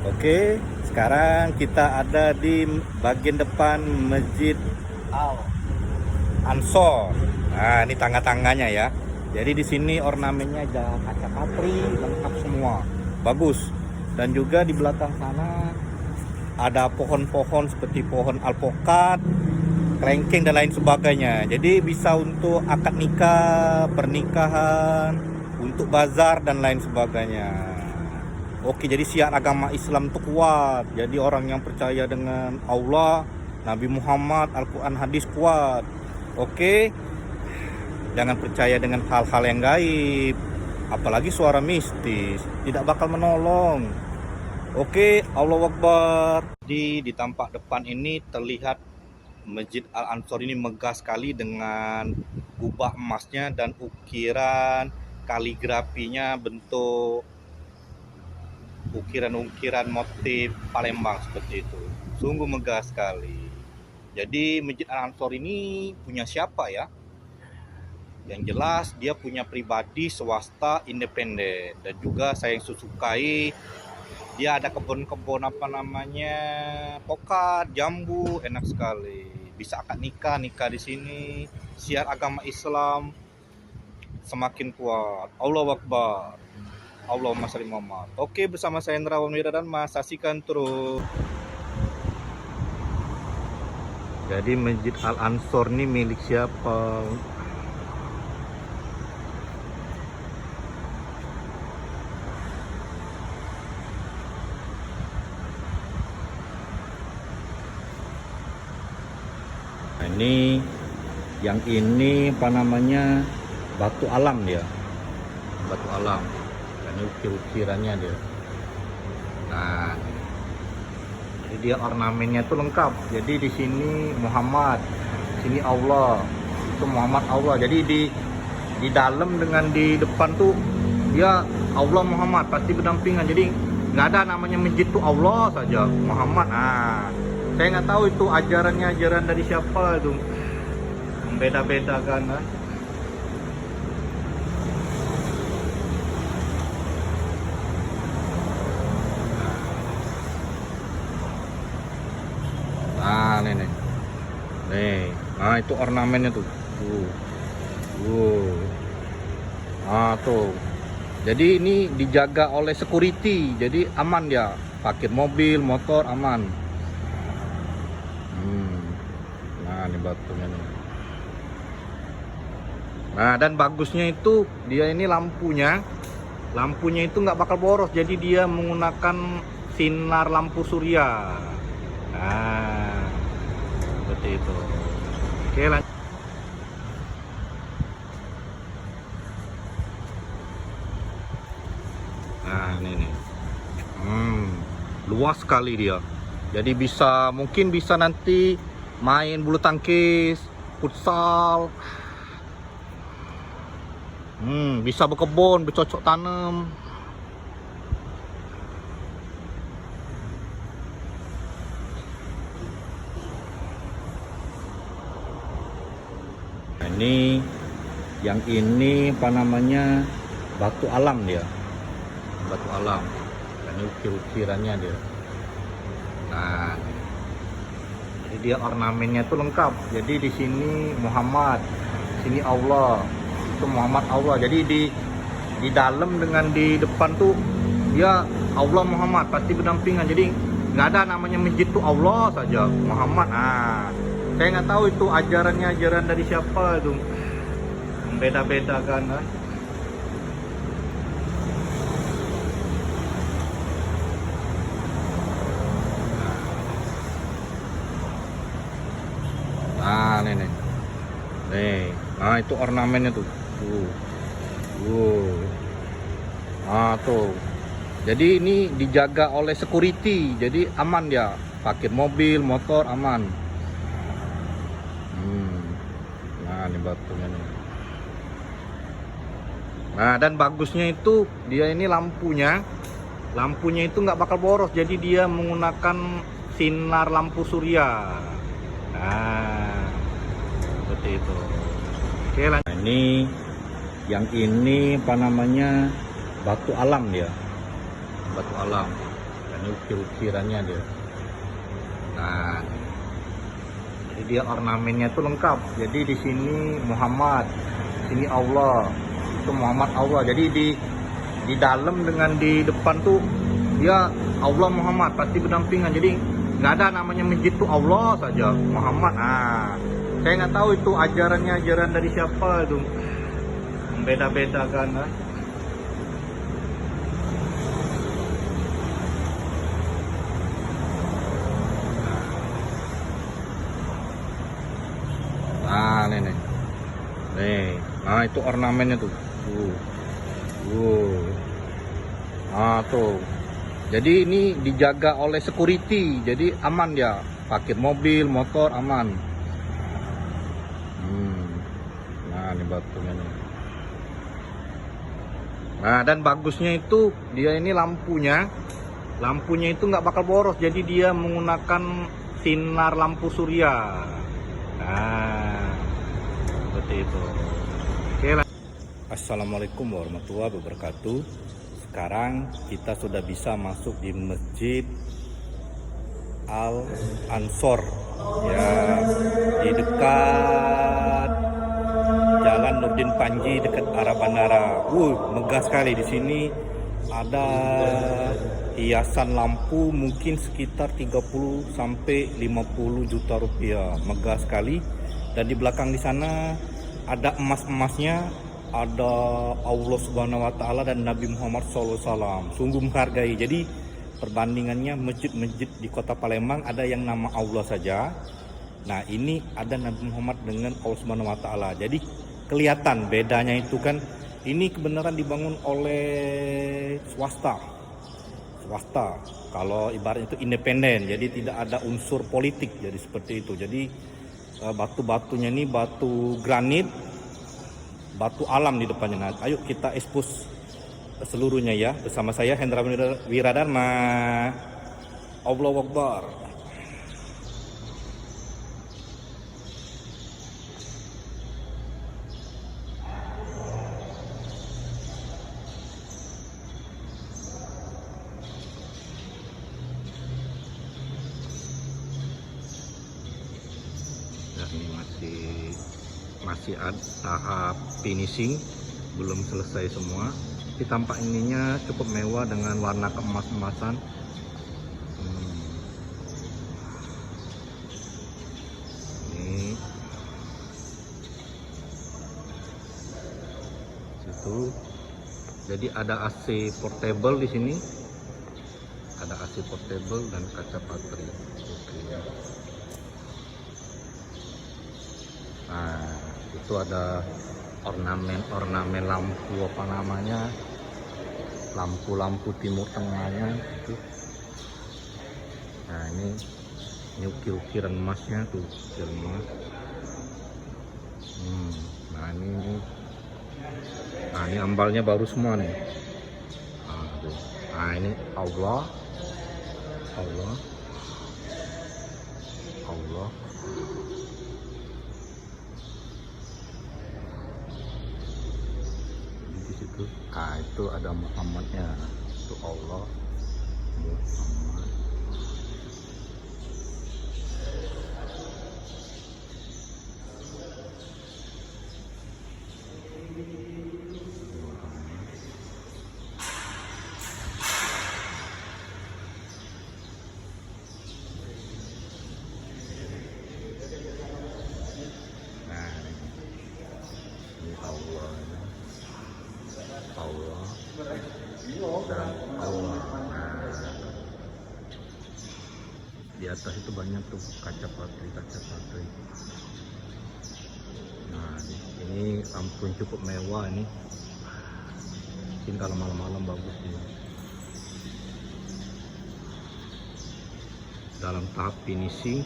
Oke, sekarang kita ada di bagian depan Masjid Al Ansor. Nah, ini tangga-tangganya ya. Jadi di sini ornamennya ada kaca patri, lengkap semua. Bagus. Dan juga di belakang sana ada pohon-pohon seperti pohon alpokat, kelengkeng dan lain sebagainya. Jadi bisa untuk akad nikah, pernikahan, untuk bazar dan lain sebagainya. Oke, jadi syiar agama Islam itu kuat. Jadi orang yang percaya dengan Allah, Nabi Muhammad, Al-Quran, hadis kuat. Oke, jangan percaya dengan hal-hal yang gaib, apalagi suara mistis, tidak bakal menolong. Oke, Allahu Akbar. Di tampak depan ini terlihat Masjid Al-Ansor ini megah sekali dengan kubah emasnya dan ukiran kaligrafinya, bentuk ukiran-ukiran motif Palembang seperti itu. Sungguh megah sekali. Jadi Masjid Al-Ansor ini punya siapa ya? Yang jelas dia punya pribadi, swasta, independen. Dan juga saya yang sukai, dia ada kebun-kebun pokat, jambu, enak sekali. Bisa akad nikah di sini. Syiar agama Islam semakin kuat. Allahu Akbar. Allahumma sholli Muhammad. Oke, bersama saya Indra Wamira dan Mas, saksikan terus. Jadi Masjid Al-Ansor ini milik siapa? Nah, ini yang ini apa namanya? Batu alam dia. Batu alam. Ini ukir-ukirannya dia. Nah, jadi dia ornamennya itu lengkap. Jadi di sini Muhammad, sini Allah, itu Muhammad Allah. Jadi di dalam dengan di depan tuh dia Allah Muhammad pasti berdampingan. Jadi nggak ada namanya masjid tuh Allah saja Muhammad. Nah, saya nggak tahu itu ajaran dari siapa itu. Beda-beda kan. Nah, nih. Nah, itu ornamennya tuh. Nah, tuh. Jadi ini dijaga oleh security. Jadi aman dia. Parkir mobil, motor aman. Nah, ini batunya nih. Nah, dan bagusnya itu dia ini lampunya itu nggak bakal boros. Jadi dia menggunakan sinar lampu surya. Nah, seperti itu. Oke, lanjut. Nah, ini nih. Luas sekali dia. Jadi mungkin bisa nanti main bulu tangkis, futsal. Bisa berkebun, bercocok tanam. Ini yang ini apa namanya? Batu alam dia. Batu alam. Ini ukir-ukirannya dia. Nah, jadi dia ornamennya itu lengkap. Jadi di sini Muhammad, sini Allah, itu Muhammad Allah. Jadi di dalam dengan di depan tuh dia Allah Muhammad pasti berdampingan. Jadi nggak ada namanya masjid tuh Allah saja Muhammad. Nah, saya nggak tahu itu ajaran dari siapa itu. Beda-beda kan. Nah, nih. Nah, itu ornamennya tuh. Nah, tuh. Jadi ini dijaga oleh security. Jadi aman dia. Parkir mobil, motor aman. Nah, ini batunya nih. Nah, dan bagusnya itu dia ini lampunya itu nggak bakal boros. Jadi dia menggunakan sinar lampu surya. Nah, seperti itu. Oke, lanjut. Nah, ini yang ini apa namanya? Batu alam dia. Batu alam. ini ukir-ukirannya dia. Nah, jadi dia ornamennya itu lengkap. Jadi di sini Muhammad, di sini Allah, itu Muhammad Allah. Jadi di dalam dengan di depan tuh dia Allah Muhammad pasti berdampingan. Jadi nggak ada namanya masjid tuh Allah saja Muhammad. Saya nggak tahu itu ajaran dari siapa itu, beda-beda kan. Nah, nih. Nah, itu ornamennya tuh. Nah, tuh. Jadi ini dijaga oleh security, jadi aman dia. Parkir mobil, motor aman. Nah, ini batunya nih. Nah, dan bagusnya itu dia ini lampunya itu nggak bakal boros. Jadi dia menggunakan sinar lampu surya. Nah, seperti itu. Oke lah. Assalamualaikum warahmatullahi wabarakatuh. Sekarang kita sudah bisa masuk di Masjid Al-Ansor, ya, di dekat Jalan Nurdin Panji dekat arah bandara. Megah sekali di sini. Ada hiasan lampu mungkin sekitar 30 sampai 50 juta rupiah. Megah sekali. Dan di belakang di sana ada emas-emasnya, ada Allah Subhanahu wa taala dan Nabi Muhammad SAW. Sungguh menghargai. Jadi perbandingannya masjid-masjid di Kota Palembang ada yang nama Allah saja. Nah, ini ada Nabi Muhammad dengan Allah Subhanahu wa taala. Jadi kelihatan bedanya itu kan, ini kebenaran dibangun oleh swasta. Kalau ibaratnya itu independen, jadi tidak ada unsur politik, jadi seperti itu. Jadi batu-batunya ini batu granit, batu alam di depannya. Nah, ayo kita expose seluruhnya ya, bersama saya Hendra Wiradharma. Allahu Akbar. Ini masih ada tahap finishing, belum selesai semua. Tapi tampak ininya cukup mewah dengan warna keemas-emasan. Ini situ. Jadi ada AC portable di sini. Ada AC portable dan kaca patri. Nah, itu ada ornamen lampu, apa namanya, lampu timur tengahnya itu. Nah, ini ukir-ukiran emasnya tuh, ukir emas. Nah, ini ambalnya baru semua nih. Nah, ini Allah. Nah, itu ada Muhammadnya, itu Allah Muhammad. Nah, ini Allah dan Allah. Nah, di atas itu banyak tuh kaca patri. Nah, ini lampu cukup mewah ini. Mungkin kalau malam-malam bagus ini. Dalam tahap finishing.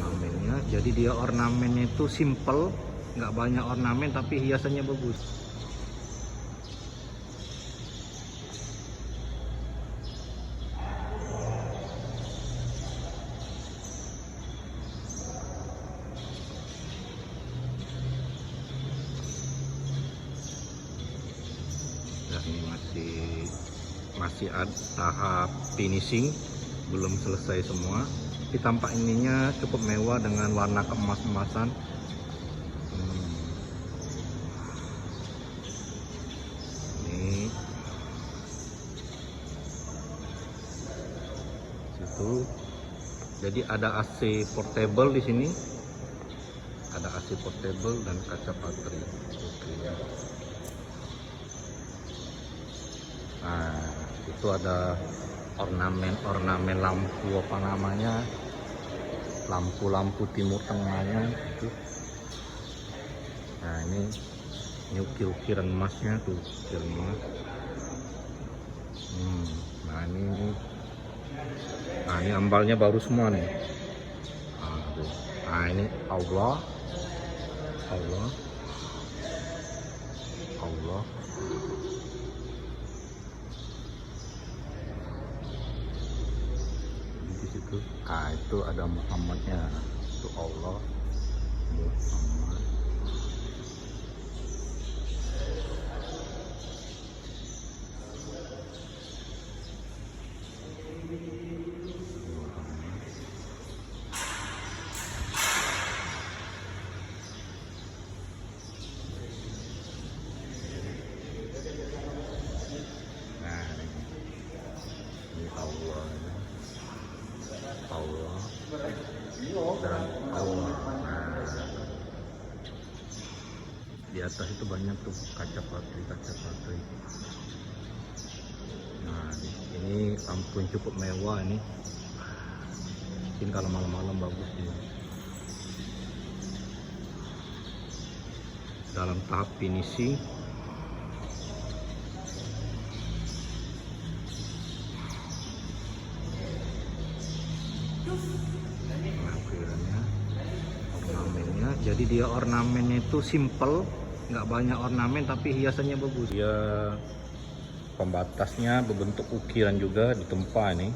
Ornamennya, jadi dia ornamennya itu simple, nggak banyak ornamen tapi hiasannya bagus. Ini masih ada tahap finishing, belum selesai semua. Tapi tampak ininya cukup mewah dengan warna keemas-emasan. Ini situ. Jadi ada AC portable di sini. Ada AC portable dan kaca patri. Oke. Nah, itu ada ornamen lampu, apa namanya, lampu-lampu timur tengahnya itu. Nah, ini ukir-ukiran emasnya tuh, ukiran emas. Nah, ini ambalnya baru semua nih. Nah, ini Allah. Di situ. Nah, itu ada Muhammadnya. Itu Allah, Muhammad. Allah dan Allah. Nah, di atas itu banyak tuh kaca patri. Nah, ini lampu yang cukup mewah ini. Mungkin kalau malam-malam bagus ya. Dalam tahap finishing. Ornamennya, jadi dia ornamennya itu simple, nggak banyak ornamen tapi hiasannya bagus. Dia pembatasnya berbentuk ukiran juga ditempa nih.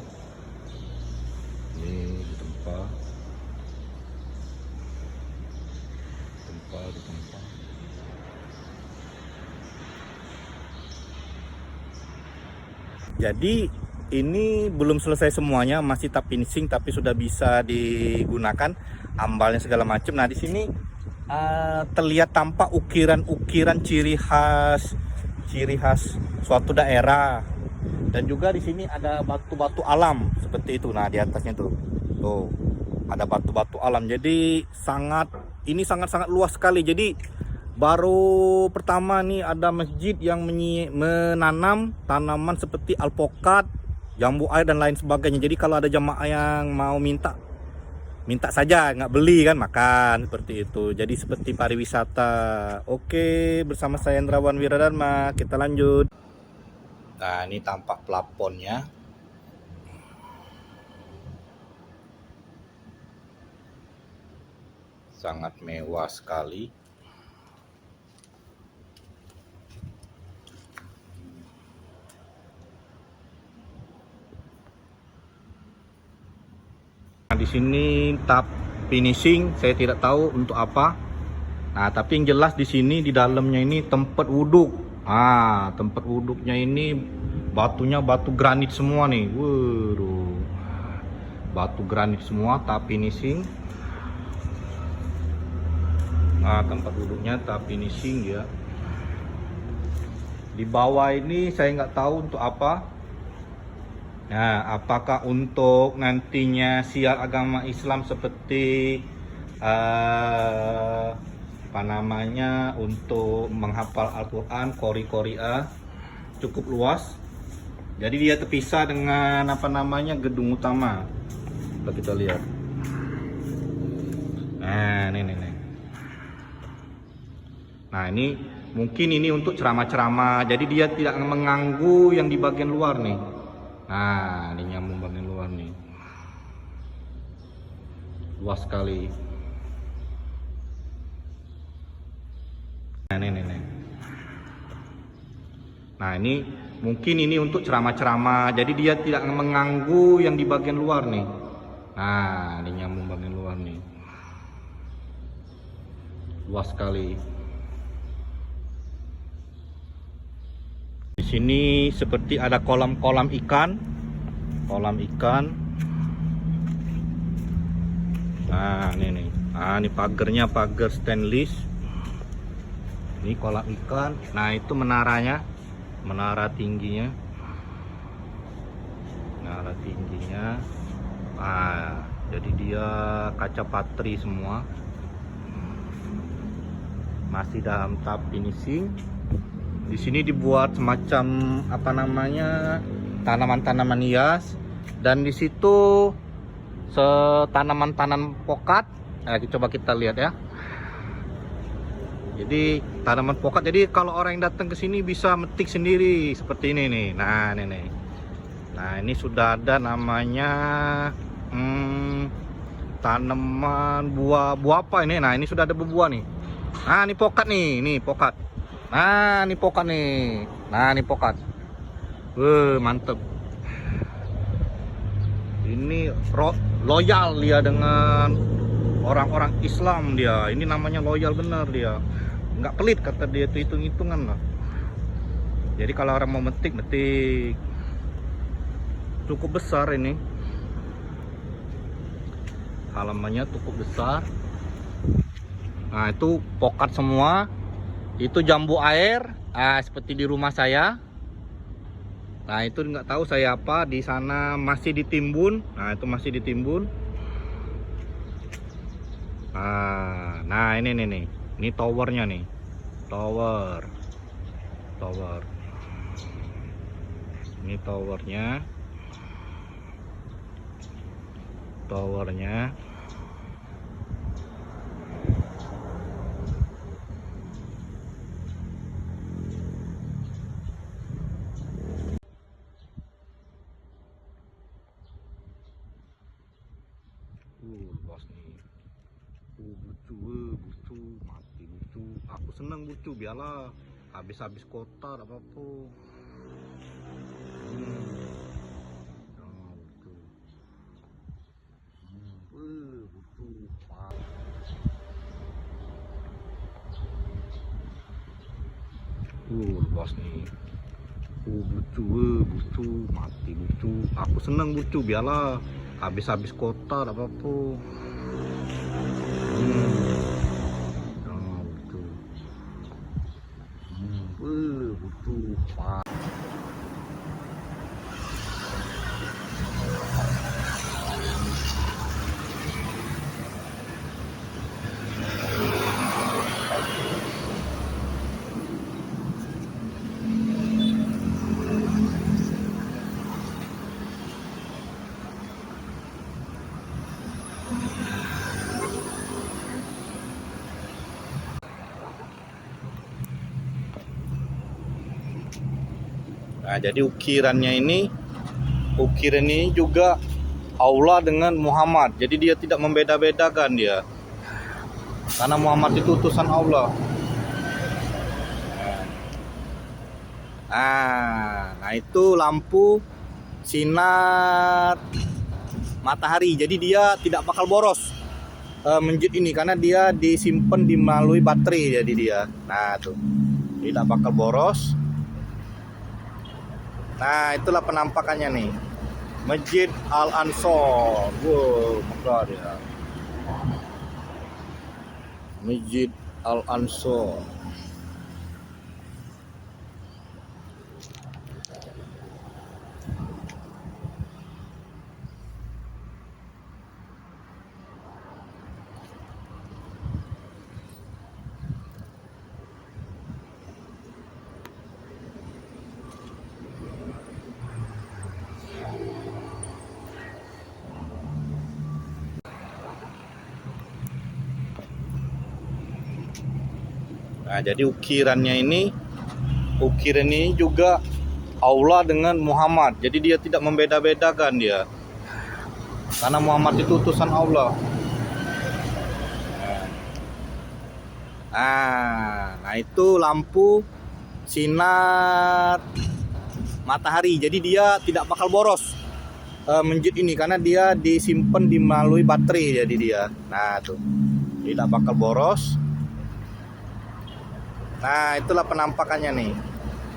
Ini ditempa. Jadi ini belum selesai semuanya, masih tahap finishing tapi sudah bisa digunakan, ambalnya segala macam. Nah, di sini terlihat tampak ukiran-ukiran ciri khas suatu daerah. Dan juga di sini ada batu-batu alam seperti itu. Nah, di atasnya tuh ada batu-batu alam. Jadi ini sangat luas sekali. Jadi baru pertama nih ada masjid yang menanam tanaman seperti alpokat, jambu air dan lain sebagainya. Jadi kalau ada jamaah yang mau minta saja, nggak beli kan, makan seperti itu. Jadi seperti pariwisata. Oke, bersama saya Hendrawan Wiradharma, kita lanjut. Nah, ini tampak plafonnya. Sangat mewah sekali. Di sini tahap finishing, saya tidak tahu untuk apa. Nah, tapi yang jelas di sini di dalamnya ini tempat wuduk. Tempat wuduknya ini batunya batu granit semua nih. Waduh, batu granit semua, tahap finishing. Nah, tempat wuduknya tahap finishing ya. Di bawah ini saya nggak tahu untuk apa. Nah, apakah untuk nantinya siar agama Islam seperti untuk menghafal Al-Quran, qori-qori'ah, cukup luas. Jadi dia terpisah dengan gedung utama. Coba kita lihat. Nah, ini. Nah, ini mungkin ini untuk ceramah-ceramah. Jadi dia tidak mengganggu yang di bagian luar nih. Nah, ini nyambung bagian luar nih. Luas sekali. Nah, ini. Nah, ini mungkin ini untuk ceramah-ceramah. Jadi dia tidak mengganggu yang di bagian luar nih. Nah, ini nyambung bagian luar nih. Luas sekali. Di sini seperti ada kolam-kolam ikan, kolam ikan. Nah, ini nih. Nah, ini pagarnya pagar stainless. Ini kolam ikan. Nah, itu menaranya, menara tingginya. Menara tingginya. Nah, jadi dia kaca patri semua. Masih dalam tahap finishing. Di sini dibuat semacam apa namanya, tanaman-tanaman hias, dan di situ tanaman-tanaman pokat. Nah, coba kita lihat ya. Jadi tanaman pokat. Jadi kalau orang yang datang ke sini bisa metik sendiri seperti ini nih. Nah, ini nih. Nah, ini sudah ada namanya tanaman buah apa ini. Nah, ini sudah ada berbuah nih. Nah, ini pokat nih, pokat. Nah, ini pokat nih. Nah, ini pokat. Mantep. Ini loyal dia dengan orang-orang Islam dia. Ini namanya loyal bener dia. Nggak pelit kata dia, itu hitung-hitungan lah. Jadi kalau orang mau metik. Cukup besar ini. Halamannya cukup besar. Nah, itu pokat semua. Itu jambu air, seperti di rumah saya. Nah, itu nggak tahu saya apa. Di sana masih ditimbun. Nah, itu masih ditimbun. Nah, ini nih. Ini towernya nih. Tower. Ini towernya. Luas nih. Bucu mati bucu. Aku seneng bucu, biarlah habis kota apa apa. Luas nih. Bucu mati bucu. Aku seneng bucu, biarlah habis kota apa apa. Nah, jadi ukirannya ini juga Allah dengan Muhammad. Jadi dia tidak membeda-bedakan dia. Karena Muhammad itu utusan Allah. Nah, itu lampu sinar matahari. Jadi dia tidak bakal boros. Masjid ini karena dia disimpan melalui baterai, jadi dia. Nah, tuh. Tidak bakal boros. Nah, itulah penampakannya nih. Masjid Al-Ansor. Wow, megah dia. Masjid Al-Ansor. Nah, jadi ukirannya ini juga Allah dengan Muhammad. Jadi dia tidak membeda-bedakan dia. Karena Muhammad itu utusan Allah. Nah, itu lampu sinar matahari. Jadi dia tidak bakal boros. Masjid ini karena dia disimpan melalui baterai, jadi dia. Nah, tuh. Tidak bakal boros. Nah, itulah penampakannya nih.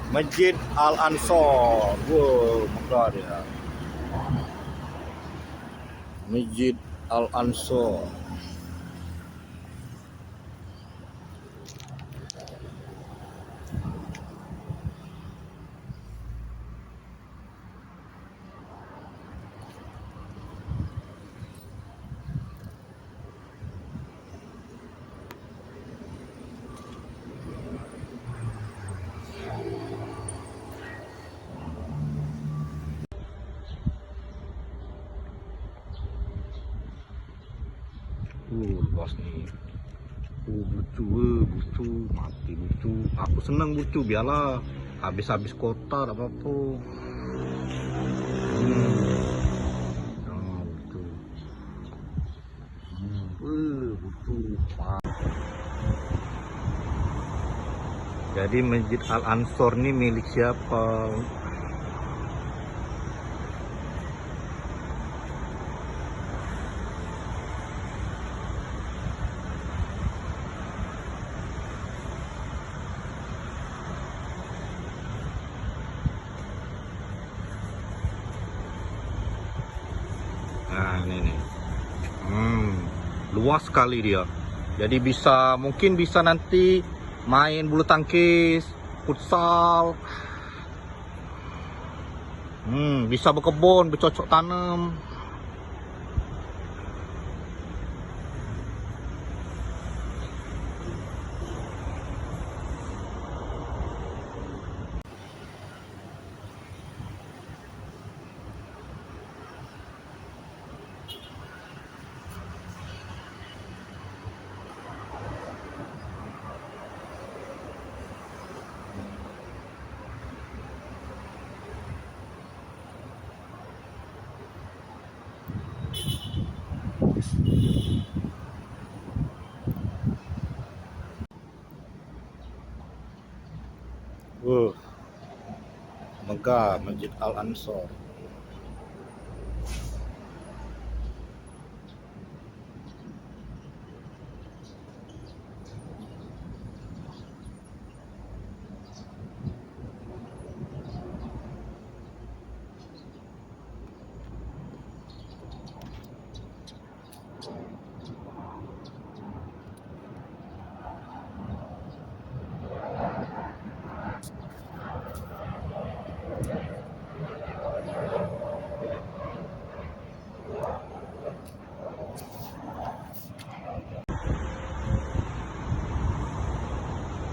Masjid Al Ansor. Wow, megah dia. Masjid Al Ansor. Luas nih. Bucu, bucu, mati bucu. Aku senang bucu, biarlah habis-habis kota apa apa. Nah, bucu. Bucu. Jadi Masjid Al Ansor ini milik siapa? Nah, ini nih. Luas sekali dia. Jadi mungkin bisa nanti main bulu tangkis, futsal. Bisa berkebun, bercocok tanam. Megah Masjid Al Ansor.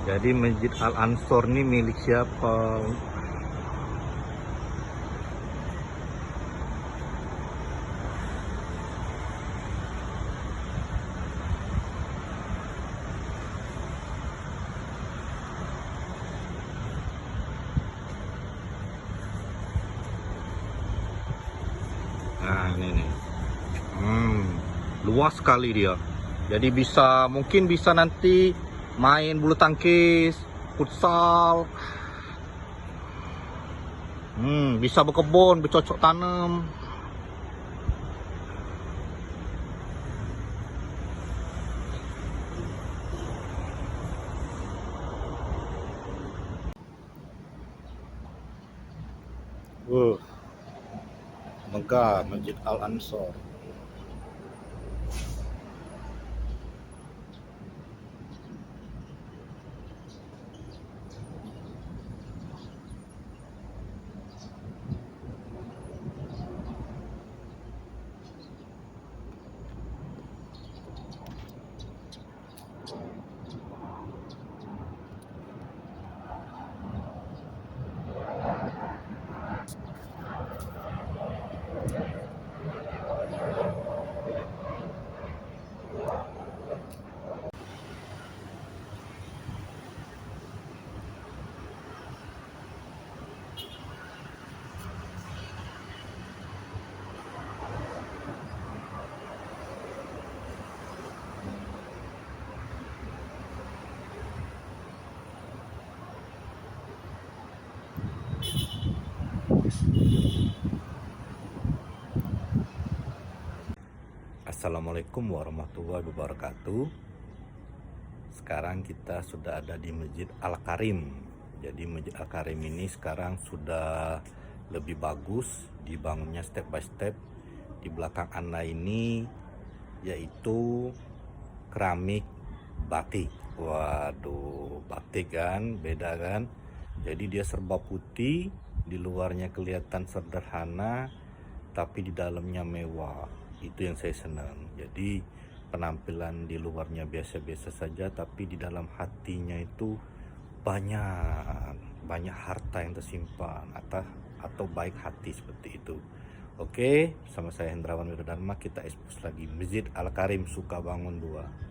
Jadi Masjid Al Ansor ini milik siapa? Nah, ini nih. Luas sekali dia. Jadi mungkin bisa nanti main bulu tangkis, futsal. Bisa berkebun, bercocok tanam. Megah Masjid Al Ansor. Assalamualaikum warahmatullahi wabarakatuh. Sekarang kita sudah ada di Masjid Al Karim. Jadi Masjid Al-Karim ini sekarang sudah lebih bagus, dibangunnya step by step. Di belakang Anda ini yaitu keramik batik. Waduh, batik kan, beda kan? Jadi dia serba putih, di luarnya kelihatan sederhana, tapi di dalamnya mewah. Itu yang saya senang. Jadi penampilan di luarnya biasa-biasa saja, tapi di dalam hatinya itu banyak harta yang tersimpan atau baik hati seperti itu. Oke, sama saya Hendrawan Wiradharma, kita ekspos lagi Masjid Al-Karim Sukabangun 2.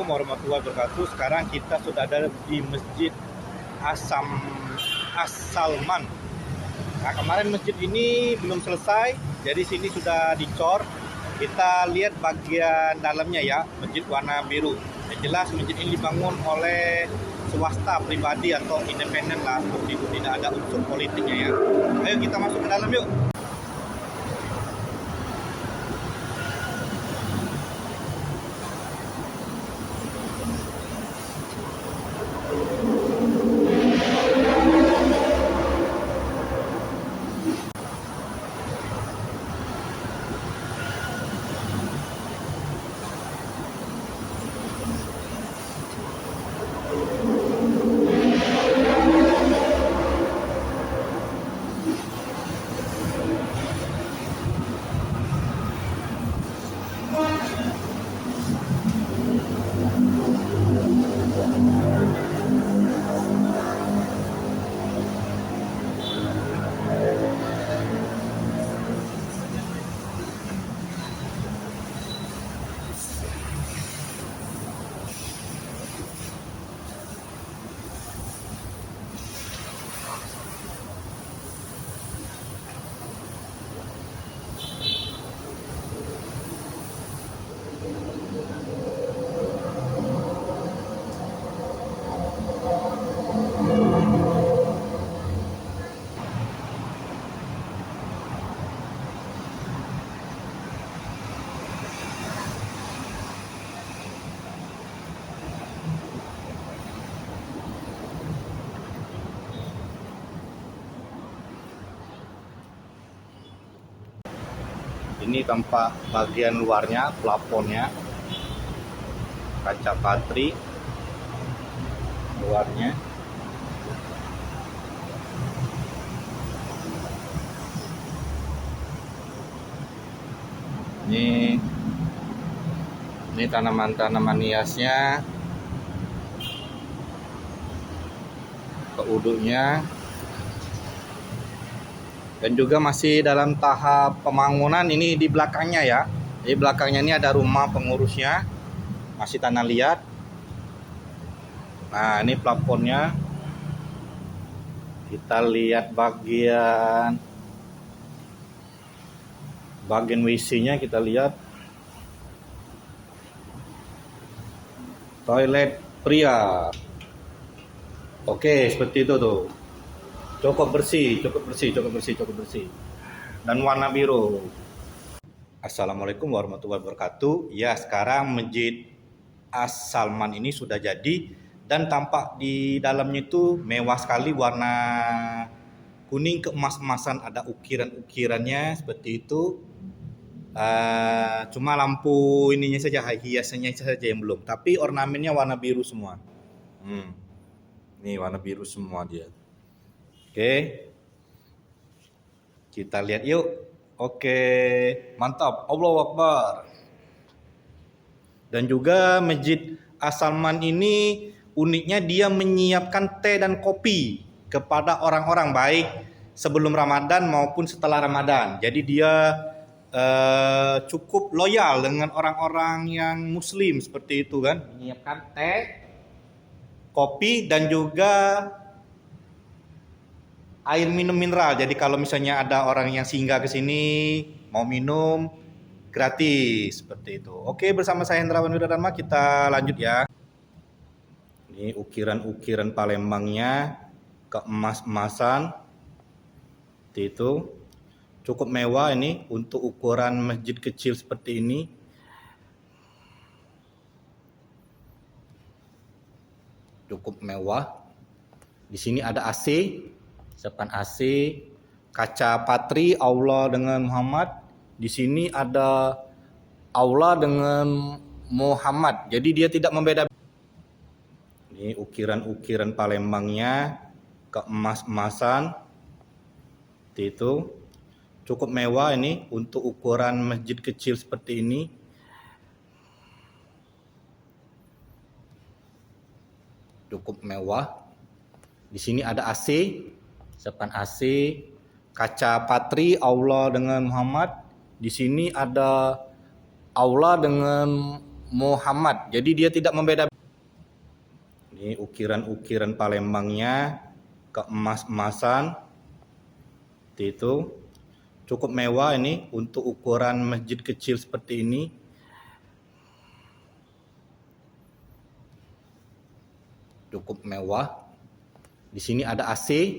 Assalamualaikum warahmatullahi wabarakatuh. Sekarang kita sudah ada di Masjid As-Salman. Nah, kemarin masjid ini belum selesai, jadi sini sudah dicor. Kita lihat bagian dalamnya ya, masjid warna biru. Yang jelas masjid ini dibangun oleh swasta pribadi atau independen lah, seperti itu, tidak ada unsur politiknya ya. Ayo kita masuk ke dalam yuk. Ini tampak bagian luarnya, plafonnya, kaca patri luarnya. Ini tanaman-tanaman hiasnya, keuduknya, dan juga masih dalam tahap pembangunan. Ini di belakangnya ya. Di belakangnya ini ada rumah pengurusnya, masih tanah liat. Nah, ini plafonnya. Kita lihat bagian WC-nya, kita lihat toilet pria. Oke, seperti itu tuh. Cukup bersih. Dan warna biru. Assalamualaikum warahmatullahi wabarakatuh. Ya, sekarang Masjid As-Salman ini sudah jadi dan tampak di dalamnya itu mewah sekali, warna kuning keemas-emasan, ada ukiran-ukirannya seperti itu. Cuma lampu ininya saja, hiasannya saja yang belum, tapi ornamennya warna biru semua. Nih warna biru semua dia. Oke, kita lihat yuk. Oke, mantap, Allahu Akbar. Dan juga Masjid As-Salman ini uniknya dia menyiapkan teh dan kopi kepada orang-orang, baik sebelum Ramadan maupun setelah Ramadan. Jadi dia cukup loyal dengan orang-orang yang muslim seperti itu kan, menyiapkan teh, kopi, dan juga air minum mineral. Jadi kalau misalnya ada orang yang singgah ke sini mau minum, gratis seperti itu. Oke, bersama saya Hendrawan Wiradharma, kita lanjut ya. Ini ukiran-ukiran Palembangnya, keemas-emasan seperti itu. Cukup mewah ini untuk ukuran masjid kecil seperti ini. Cukup mewah. Di sini ada AC, sepan AC, kaca patri, aula dengan Muhammad. Di sini ada aula dengan Muhammad. Jadi dia tidak membeda. Ini ukiran-ukiran Palembangnya, keemas-emasan seperti itu. Cukup mewah ini untuk ukuran masjid kecil seperti ini. Cukup mewah. Di sini ada AC, sepan AC, kaca patri, aula dengan Muhammad. Di sini ada aula dengan Muhammad. Jadi dia tidak membeda. Ini ukiran-ukiran Palembangnya, keemas-emasan seperti itu. Cukup mewah ini untuk ukuran masjid kecil seperti ini. Cukup mewah. Di sini ada AC,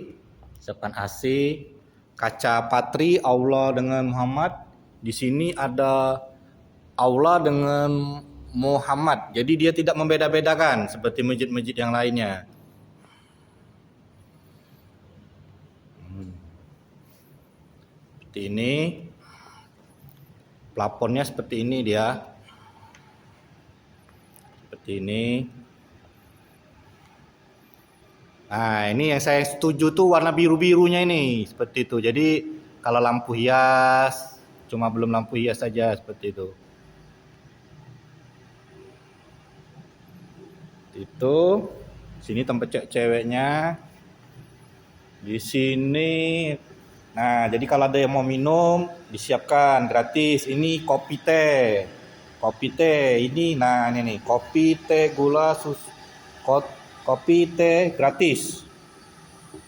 sepan AC, kaca patri, aula dengan Muhammad. Di sini ada aula dengan Muhammad. Jadi dia tidak membeda-bedakan seperti masjid-masjid yang lainnya. Seperti ini. Plafonnya seperti ini dia. Seperti ini. Nah, ini yang saya setuju tuh warna biru-birunya ini, seperti itu. Jadi kalau lampu hias, cuma belum lampu hias saja seperti itu. Itu sini tempat ceweknya. Di sini. Nah, jadi kalau ada yang mau minum, disiapkan gratis. Ini kopi teh. Kopi teh ini, nah ini nih, kopi teh gula susu. Kopi teh gratis.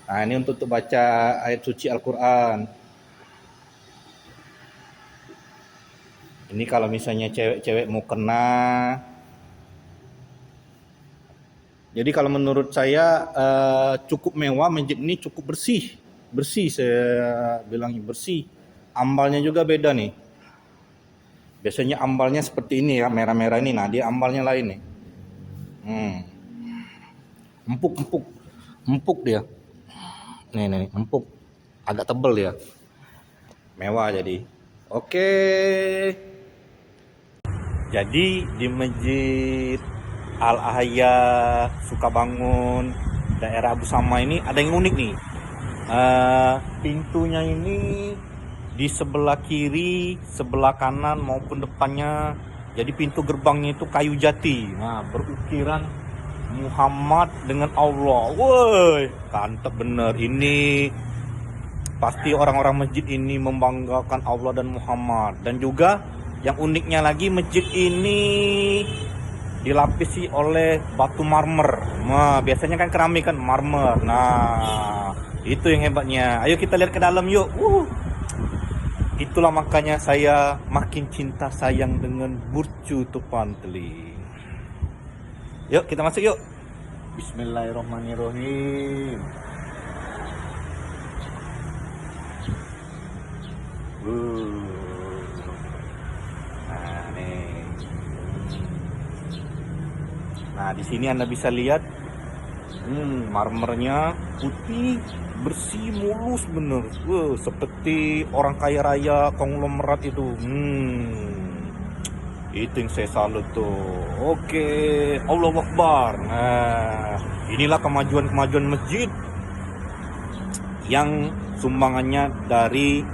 Nah, ini untuk baca ayat suci Al-Quran. Ini kalau misalnya cewek-cewek mau kena. Jadi kalau menurut saya cukup mewah, masjid ini cukup bersih. Bersih, saya bilang bersih. Ambalnya juga beda nih. Biasanya ambalnya seperti ini ya, merah-merah ini. Nah, dia ambalnya lain nih. Empuk dia. Nih, empuk. Agak tebal dia. Mewah jadi. Oke. Jadi di Masjid Al-Ahya Sukabangun daerah Abu Sama ini ada yang unik nih. Pintunya ini di sebelah kiri, sebelah kanan maupun depannya. Jadi pintu gerbangnya itu kayu jati. Nah, berukiran Muhammad dengan Allah. Woi, mantap bener. Ini pasti orang-orang masjid ini membanggakan Allah dan Muhammad. Dan juga yang uniknya lagi, masjid ini dilapisi oleh batu marmer. Nah, biasanya kan keramik kan marmer. Nah, itu yang hebatnya. Ayo kita lihat ke dalam yuk. Itulah makanya saya makin cinta sayang dengan Burcu Tupantli. Yuk kita masuk yuk. Bismillahirrahmanirrahim. Nah, nih. Nah, di sini Anda bisa lihat marmernya putih, bersih, mulus bener. Seperti orang kaya raya konglomerat itu. Itu yang saya salut tuh. Oke, Allahu Akbar. Nah, inilah kemajuan-kemajuan masjid yang sumbangannya dari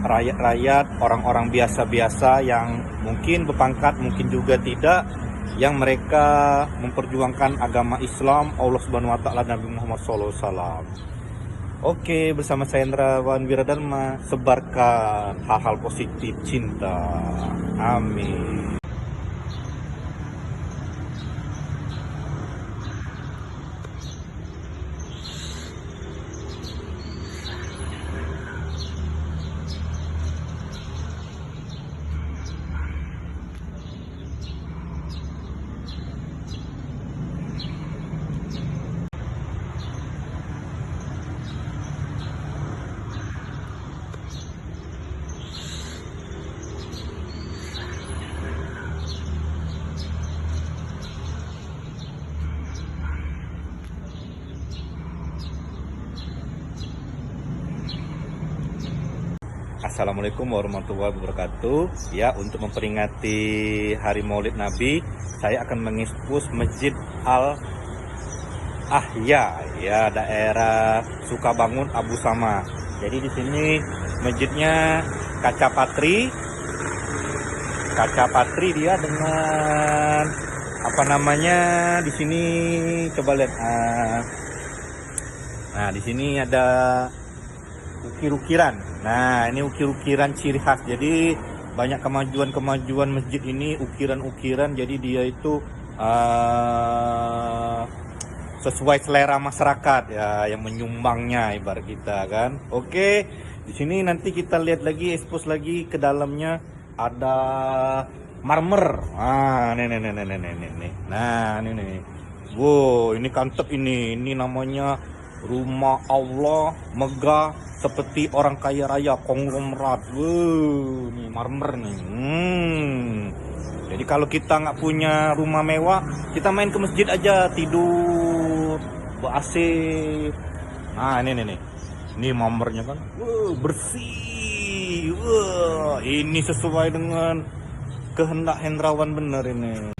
rakyat-rakyat, orang-orang biasa-biasa yang mungkin berpangkat, mungkin juga tidak, yang mereka memperjuangkan agama Islam, Allah Subhanahu wa taala, Nabi Muhammad SAW. Oke, bersama saya Hendrawan Wiradharma, sebarkan hal-hal positif cinta. Amin. Assalamualaikum warahmatullahi wabarakatuh. Ya, untuk memperingati Hari Maulid Nabi, saya akan mengekspos Masjid Al-Ahya, ya, daerah Sukabangun Abu Sama. Jadi di sini masjidnya kaca patri dia dengan apa namanya di sini, coba lihat. Nah, di sini ada ukir-ukiran. Nah, ini ukir-ukiran ciri khas. Jadi banyak kemajuan-kemajuan masjid ini ukiran-ukiran. Jadi dia itu sesuai selera masyarakat ya, yang menyumbangnya ibarat kita kan. Oke, di sini nanti kita lihat lagi, expose lagi ke dalamnya ada marmer. Nah, nih. Nah, ini. Wow, ini kantep ini. Ini namanya rumah Allah, megah seperti orang kaya raya konglomerat. Ini marmer nih. Jadi kalau kita nggak punya rumah mewah, kita main ke masjid aja, tidur ber-AC. Nah, ini ini marmernya kan bersih. Ini sesuai dengan kehendak Hendrawan bener ini.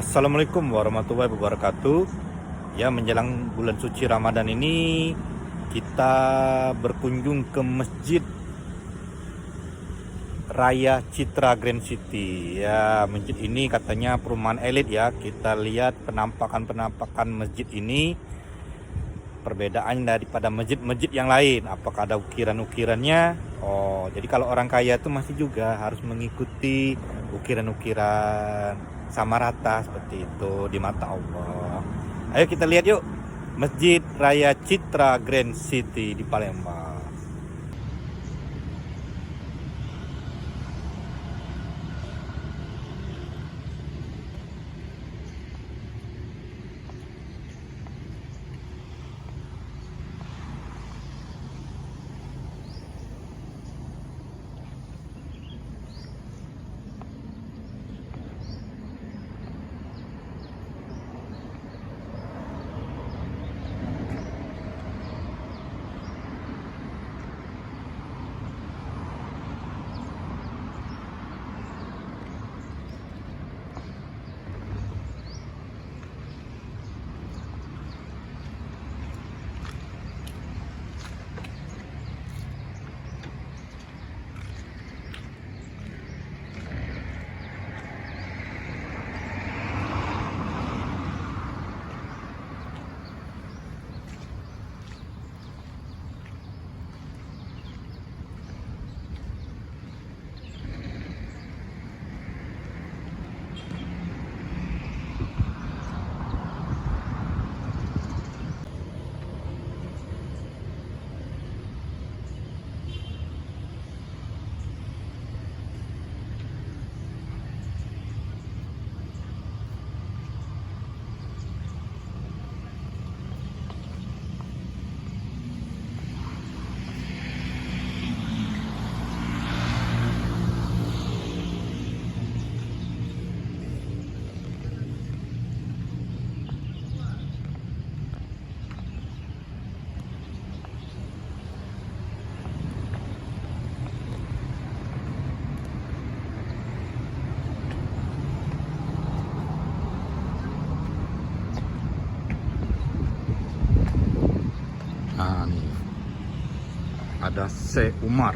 Assalamualaikum warahmatullahi wabarakatuh. Ya, menjelang bulan suci Ramadan ini kita berkunjung ke Masjid Raya Citra Grand City. Ya, masjid ini katanya perumahan elit ya. Kita lihat penampakan masjid ini, perbedaan daripada masjid-masjid yang lain. Apakah ada ukiran-ukirannya? Oh, jadi kalau orang kaya itu masih juga harus mengikuti ukiran-ukiran sama rata seperti itu di mata Allah. Ayo kita lihat yuk, Masjid Raya Citra Grand City di Palembang. Nah, nih ada Syekh Umar.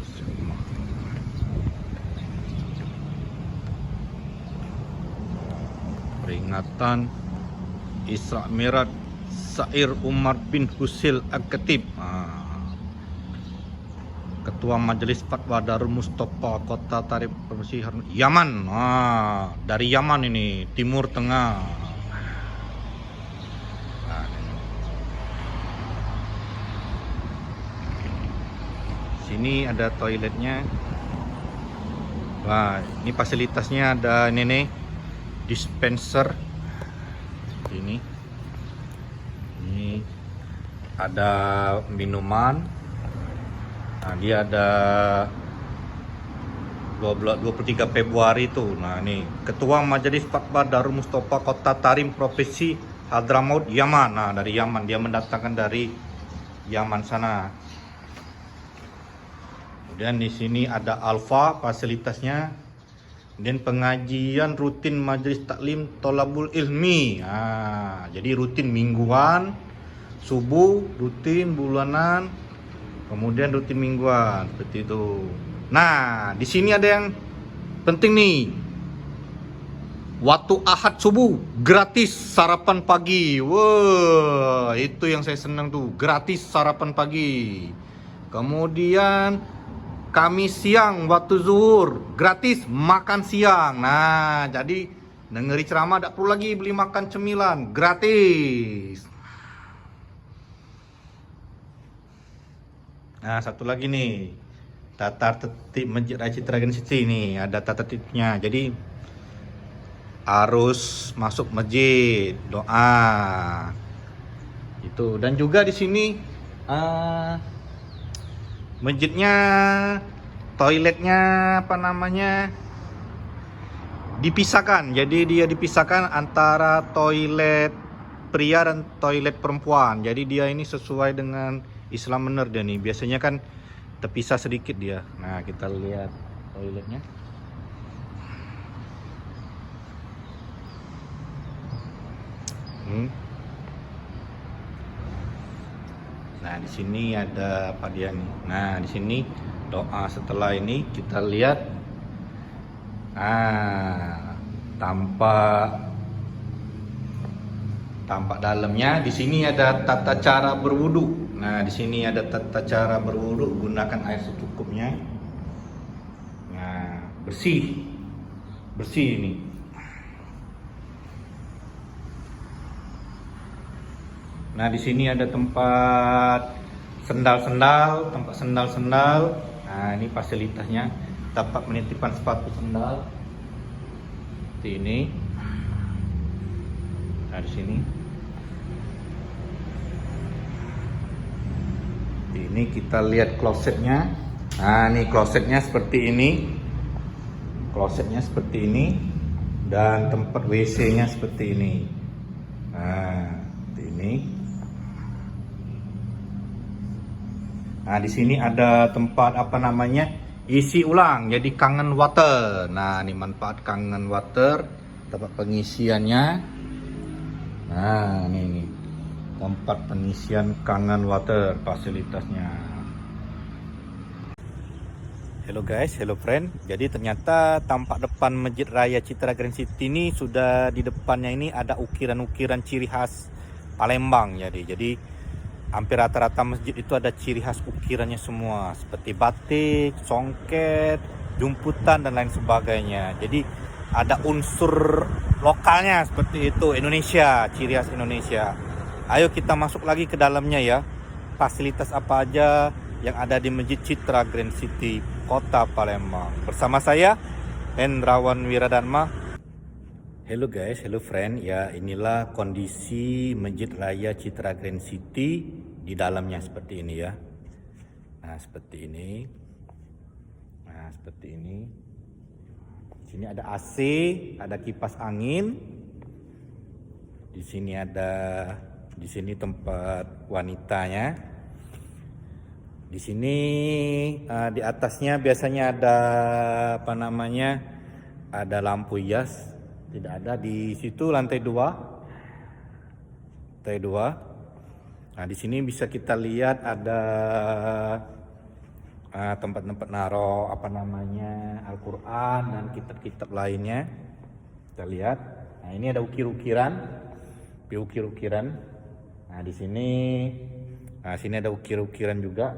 Syekh Umar. Peringatan Isra Mi'raj Sair Umar bin Husail Al-Khatib. Ketua Majelis Fatwa Darul Mustafa Kota Tarif Provinsi Yaman. Dari Yaman ini, Timur Tengah. Sini ada toiletnya. Wah, ini fasilitasnya ada ini nih, dispenser. Ini ada minuman. Nah, dia ada 23 Februari tuh. Nah, ini Ketua Majelis Fatwa Darul Mustafa Kota Tarim Provinsi Hadramaut Yaman. Nah, dari Yaman, dia mendatangkan dari Yaman sana. Kemudian di sini ada Alfa fasilitasnya, dan pengajian rutin Majelis Taklim Tolabul Ilmi. Jadi rutin mingguan, subuh rutin bulanan, kemudian rutin mingguan seperti itu. Nah, di sini ada yang penting nih. Waktu Ahad subuh gratis sarapan pagi. Wah, itu yang saya senang tuh, gratis sarapan pagi. Kemudian Kamis siang waktu zuhur gratis makan siang. Nah, jadi dengeri ceramah tidak perlu lagi beli makan cemilan, gratis. Nah, satu lagi nih, tata tertib Masjid Raya Citra Grand City ini ada tata tertibnya. Jadi harus masuk masjid, doa. Itu, dan juga di sini masjidnya, toiletnya dipisahkan. Jadi dia dipisahkan antara toilet pria dan toilet perempuan. Jadi dia ini sesuai dengan Islam bener dia nih. Biasanya kan terpisah sedikit dia. Nah, kita lihat toiletnya. Nah, di sini ada apa dia nih? Nah, di sini doa. Setelah ini kita lihat, tampak dalamnya. Di sini ada tata cara berwudu. Nah, di sini ada tata cara berwudu, gunakan air secukupnya. Nah, bersih ini. Nah, di sini ada tempat sendal-sendal. Nah, ini fasilitasnya, tempat penitipan sepatu sendal. Seperti ini. Nah, di sini. Ini kita lihat klosetnya. Nah, ini klosetnya seperti ini. Dan tempat WC-nya seperti ini. Nah, seperti ini. Nah, di sini ada tempat isi ulang, jadi kangen water. Nah, ini manfaat kangen water, tempat pengisiannya. Nah, ini tempat pengisian kangen water, fasilitasnya. Hello guys, hello friend. Jadi ternyata tampak depan Masjid Raya Citra Grand City ini sudah di depannya ini ada ukiran-ukiran ciri khas Palembang. Jadi hampir rata-rata masjid itu ada ciri khas ukirannya semua, seperti batik, songket, jumputan dan lain sebagainya. Jadi ada unsur lokalnya seperti itu, Indonesia, ciri khas Indonesia. Ayo kita masuk lagi ke dalamnya ya. Fasilitas apa aja yang ada di Masjid Citra Grand City, Kota Palembang. Bersama saya Hendrawan Wiradharma. Hello guys, hello friend. Ya, inilah kondisi Masjid Raya Citra Grand City di dalamnya seperti ini ya. Nah, seperti ini. Di sini ada AC, ada kipas angin. Di sini tempat wanitanya. Di sini di atasnya biasanya ada ada lampu hias. Tidak ada di situ, lantai 2. Nah, di sini bisa kita lihat ada tempat-tempat naro Al-Quran dan kitab-kitab lainnya. Kita lihat. Nah, ini ada ukir-ukiran. Nah, di sini ada ukir-ukiran juga.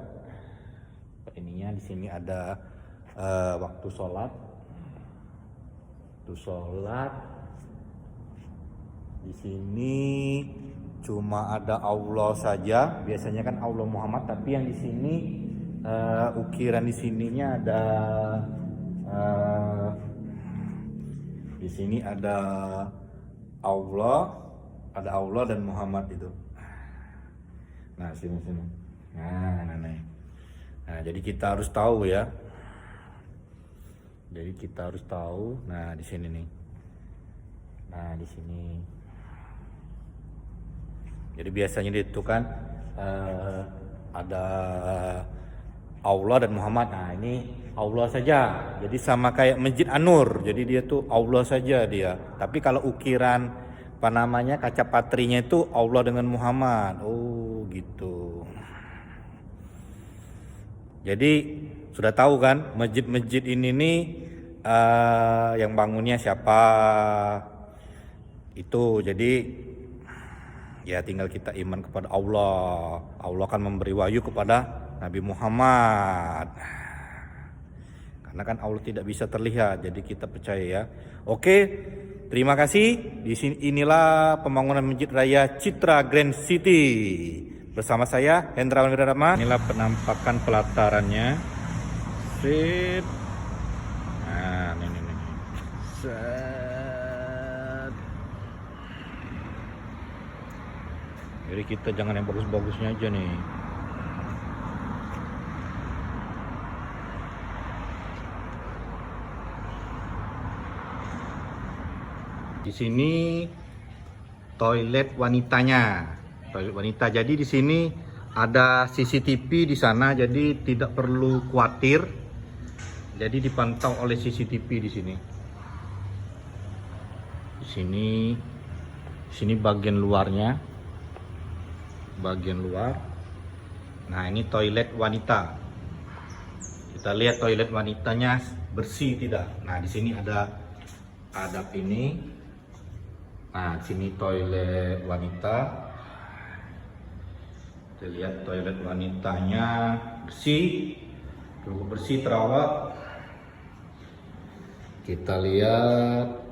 Ininya di sini ada waktu sholat. Di sini cuma ada Allah saja. Biasanya kan Allah Muhammad, tapi yang di sini ukiran di sininya ada di sini ada Allah dan Muhammad itu. Nah, sini. Nah, jadi kita harus tahu ya. Nah, di sini nih. Nah, di sini. Jadi biasanya itu kan ada Allah dan Muhammad. Nah, ini Allah saja. Jadi sama kayak Masjid An-Nur. Jadi dia tuh Allah saja dia. Tapi kalau ukiran kaca patrinya itu Allah dengan Muhammad. Oh, gitu. Jadi sudah tahu kan masjid-masjid ini nih yang bangunnya siapa itu. Jadi ya tinggal kita iman kepada Allah. Allah akan memberi wahyu kepada Nabi Muhammad. Karena kan Allah tidak bisa terlihat, jadi kita percaya ya. Oke, terima kasih. Di sini inilah pembangunan Masjid Raya Citra Grand City. Bersama saya Hendrawan Wiradharma. Inilah penampakan pelatarannya. Sip. Nah, ini. Set. Jadi kita jangan yang bagus-bagusnya aja nih. Di sini toilet wanitanya. Toilet wanita. Jadi di sini ada CCTV di sana, jadi tidak perlu khawatir. Jadi dipantau oleh CCTV di sini. Di sini Sini bagian luarnya, bagian luar. Nah, ini toilet wanita. Kita lihat toilet wanitanya bersih tidak. Nah, di sini ada adap ini. Nah, di sini toilet wanita. Kita lihat toilet wanitanya bersih, cukup bersih, terawat. Kita lihat